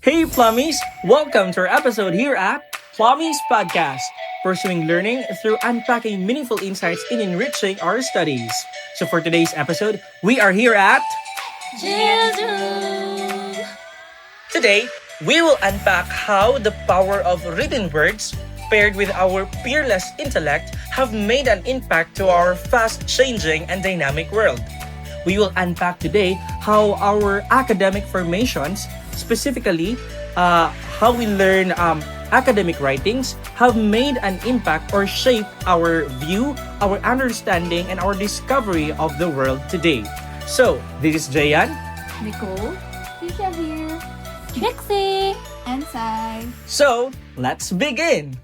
Hey, Plummies! Welcome to our episode here at Plummies Podcast, pursuing learning through unpacking meaningful insights in enriching our studies. So, for today's episode, we are here at Children. Today, we will unpack how the power of written words paired with our peerless intellect have made an impact to our fast-changing and dynamic world. We will unpack today how our academic formations, specifically how we learn academic writings, have made an impact or shaped our view, our understanding, and our discovery of the world today. So, this is Jeian. Nicole. Trisha here. Trixie. And Sai. So, let's begin!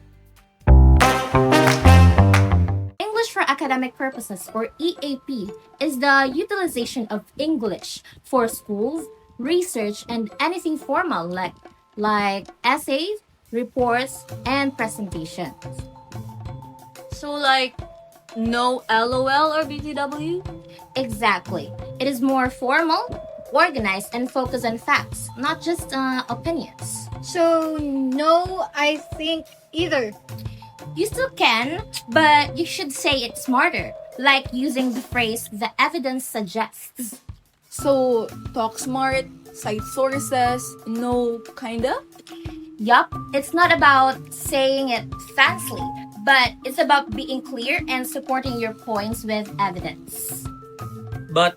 English for Academic Purposes, or EAP, is the utilization of English for schools, research, and anything formal like essays, reports, and presentations. So like no LOL or BTW? Exactly. It is more formal, organized, and focused on facts, not just opinions. So, no, I think either. You still can, but you should say it smarter, like using the phrase "the evidence suggests." So talk smart, cite sources, no kinda? Yup, it's not about saying it fancily, but it's about being clear and supporting your points with evidence. But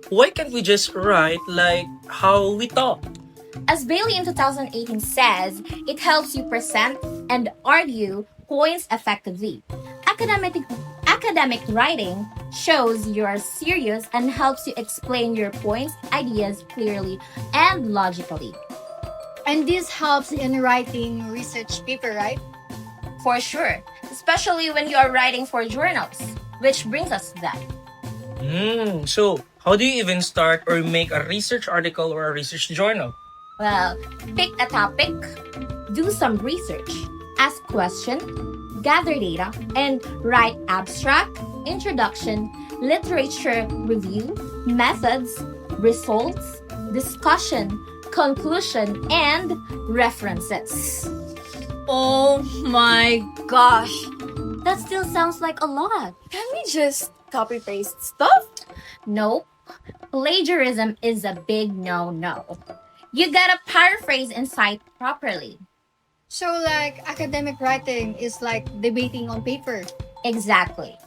why can't we just write like how we talk? As Bailey in 2018 says, it helps you present and argue points effectively. Academic writing shows you are serious and helps you explain your points, ideas clearly and logically. And this helps in writing research paper, right? For sure, especially when you are writing for journals, which brings us to that. So how do you even start or make a research article or a research journal? Well, pick a topic, do some research, ask questions, gather data, and write abstract, introduction, literature review, methods, results, discussion, conclusion, and references. Oh my gosh! That still sounds like a lot. Can we just copy paste stuff? Nope. Plagiarism is a big no-no. You gotta paraphrase and cite properly. So, like, academic writing is like debating on paper. Exactly.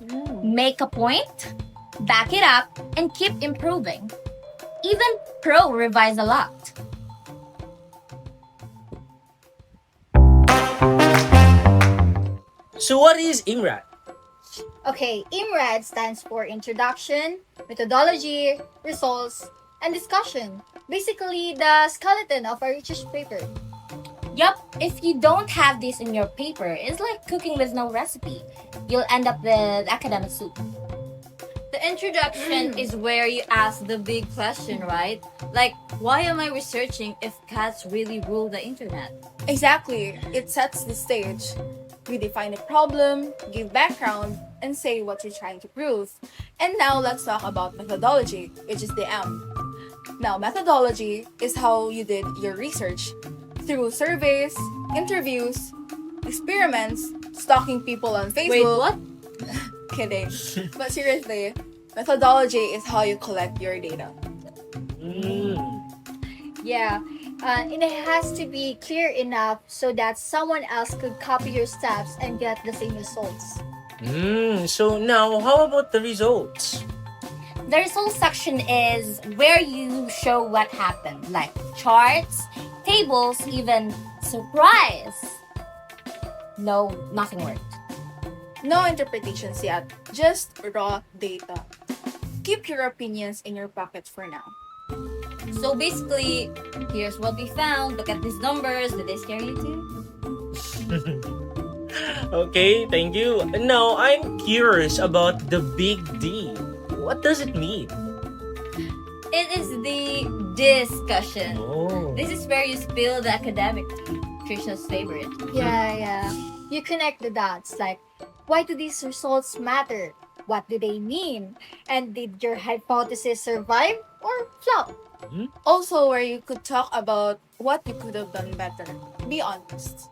Make a point, back it up, and keep improving. Even pro revise a lot. So what is IMRAD? Okay, IMRAD stands for Introduction, Methodology, Results, and Discussion. Basically, the skeleton of a research paper. Yup, if you don't have this in your paper, it's like cooking with no recipe. You'll end up with academic soup. The introduction is where you ask the big question, right? Like, why am I researching if cats really rule the internet? Exactly. It sets the stage. We define the problem, give background, and say what you're trying to prove. And now let's talk about methodology, which is the M. Now, methodology is how you did your research. Through surveys, interviews, experiments, stalking people on Facebook. Wait, what? Kidding. But seriously, methodology is how you collect your data. Yeah, and it has to be clear enough so that someone else could copy your steps and get the same results. So now how about the results? The results section is where you show what happened, like charts, tables, even surprise. No, nothing worked. No interpretations yet, just raw data. Keep your opinions in your pocket for now. So basically, here's what we found. Look at these numbers. Did they scare you too? Okay, thank you. Now I'm curious about the big D. What does it mean? It is the discussion. Oh. This is where you spill the academic tea. Trisha's favorite. Yeah. You connect the dots, like, why do these results matter? What do they mean? And did your hypothesis survive or flop? Also, where you could talk about what you could have done better. Be honest.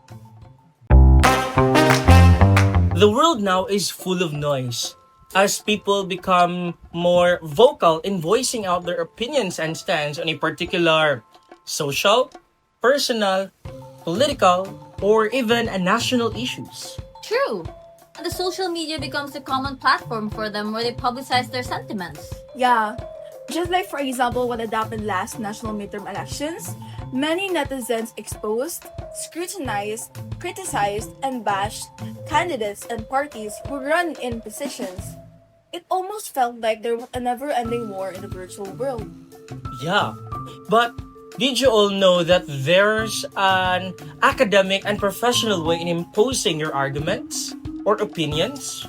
The world now is full of noise. As people become more vocal in voicing out their opinions and stands on a particular social, personal, political, or even a national issues. True. And the social media becomes a common platform for them where they publicize their sentiments. Yeah, just like for example what had happened last national midterm elections, many netizens exposed, scrutinized, criticized, and bashed candidates and parties who run in positions. It almost felt like there was a never-ending war in the virtual world. Yeah, but did you all know that there's an academic and professional way in imposing your arguments or opinions?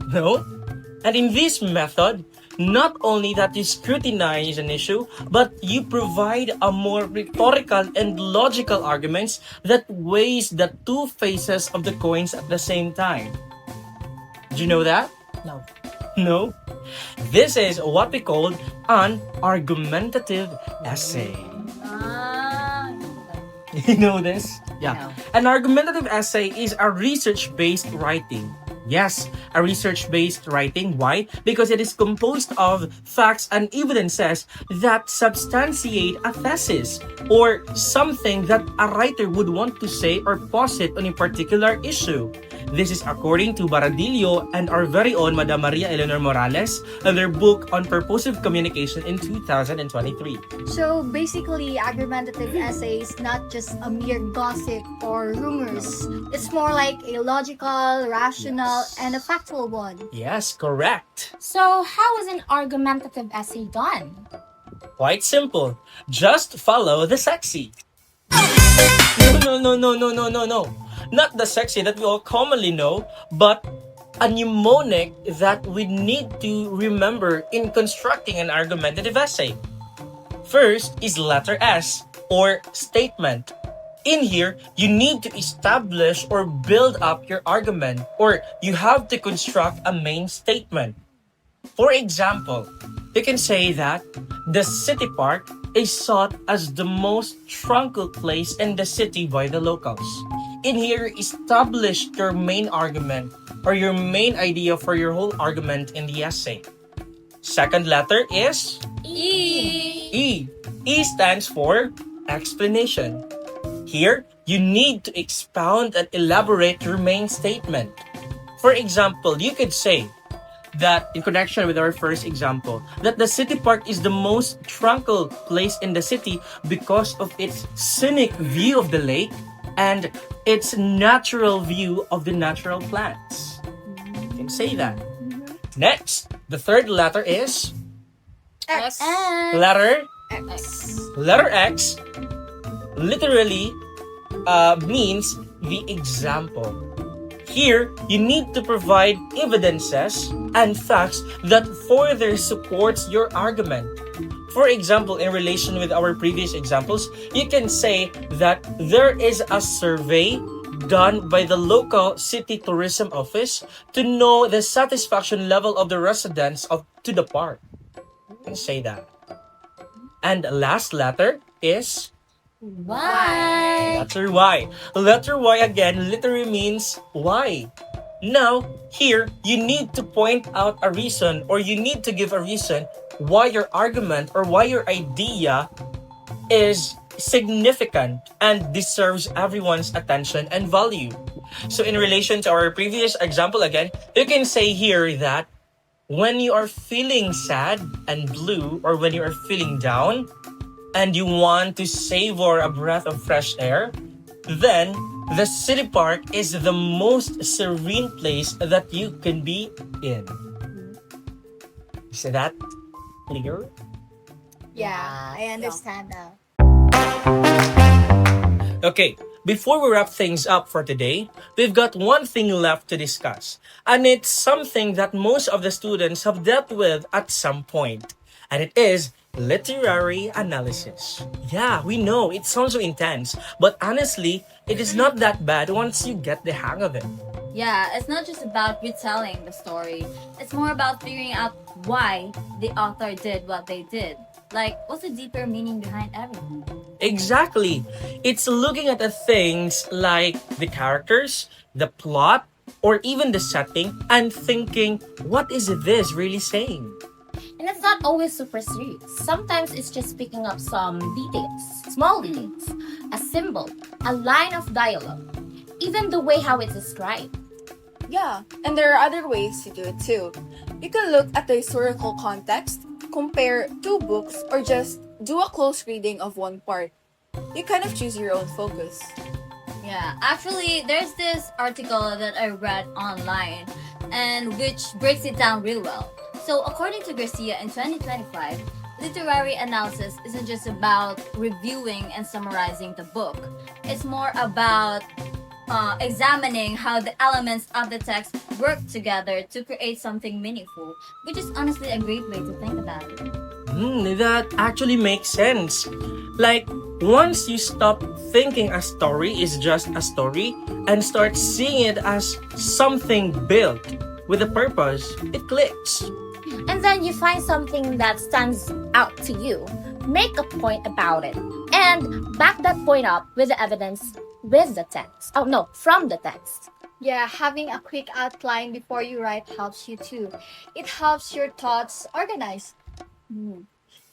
No? And in this method, not only that you scrutinize an issue, but you provide a more rhetorical and logical arguments that weighs the two faces of the coins at the same time. Did you know that? No. No? This is what we call an argumentative essay. Ah. You know this? Yeah. No. An argumentative essay is a research-based writing. Yes, a research-based writing. Why? Because it is composed of facts and evidences that substantiate a thesis or something that a writer would want to say or posit on a particular issue. This is according to Baradillo and our very own Madam Maria Eleanor Morales and their book on purposive communication in 2023. So basically, argumentative essay is not just a mere gossip or rumors. It's more like a logical, rational, and a factual one. Yes, correct. So, how is an argumentative essay done? Quite simple. Just follow the sexy. No. Not the sexy that we all commonly know, but a mnemonic that we need to remember in constructing an argumentative essay. First is letter S, or statement. In here, you need to establish or build up your argument, or you have to construct a main statement. For example, you can say that the city park is sought as the most tranquil place in the city by the locals. In here, establish your main argument or your main idea for your whole argument in the essay. Second letter is E. E. E stands for explanation. Here, you need to expound and elaborate your main statement. For example, you could say that in connection with our first example, that the city park is the most tranquil place in the city because of its scenic view of the lake and its natural view of the natural plants. You can say that. Next, the third letter is X. letter X. Letter X literally means the example. Here, you need to provide evidences and facts that further supports your argument. For example, in relation with our previous examples, you can say that there is a survey done by the local city tourism office to know the satisfaction level of the residents to the park. You can say that. And the last letter is Why? letter Y. Letter Y again literally means why. Now, here, you need to point out a reason or you need to give a reason why your argument or why your idea is significant and deserves everyone's attention and value. So in relation to our previous example again, you can say here that when you are feeling sad and blue or when you are feeling down and you want to savor a breath of fresh air, then the city park is the most serene place that you can be in. Is that clear? Yeah, I understand now. Okay, before we wrap things up for today, we've got one thing left to discuss. And it's something that most of the students have dealt with at some point. And it is literary analysis. Yeah, we know it sounds so intense, but honestly, it is not that bad once you get the hang of it. Yeah, it's not just about retelling the story. It's more about figuring out why the author did what they did. Like, what's the deeper meaning behind everything? Exactly. It's looking at the things like the characters, the plot, or even the setting and thinking, what is this really saying? And it's not always super serious. Sometimes it's just picking up some details, small details, a symbol, a line of dialogue, even the way how it's described. Yeah, and there are other ways to do it too. You can look at the historical context, compare two books, or just do a close reading of one part. You kind of choose your own focus. Yeah, actually, there's this article that I read online and which breaks it down real well. So, according to Garcia in 2025, literary analysis isn't just about reviewing and summarizing the book. It's more about examining how the elements of the text work together to create something meaningful, which is honestly a great way to think about it. That actually makes sense. Like, once you stop thinking a story is just a story and start seeing it as something built with a purpose, it clicks. And then you find something that stands out to you, make a point about it, and back that point up with the evidence with the text. Oh no, from the text. Yeah, having a quick outline before you write helps you too. It helps your thoughts organize.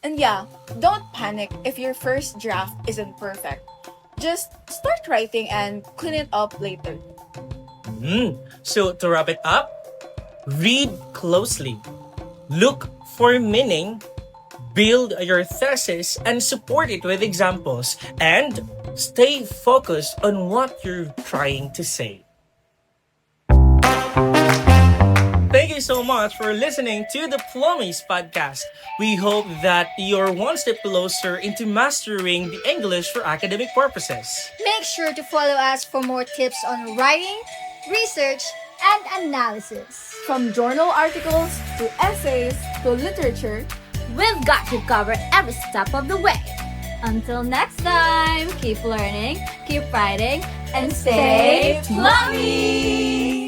And yeah, don't panic if your first draft isn't perfect. Just start writing and clean it up later. So to wrap it up, read closely, look for meaning, build your thesis and support it with examples, and stay focused on what you're trying to say. Thank you so much for listening to the Plummies podcast. We hope that you're one step closer into mastering the English for academic purposes. Make sure to follow us for more tips on writing, research, and analysis. From journal articles to essays to literature, We've got you covered every step of the way. Until next time, keep learning, keep writing, and stay plummy!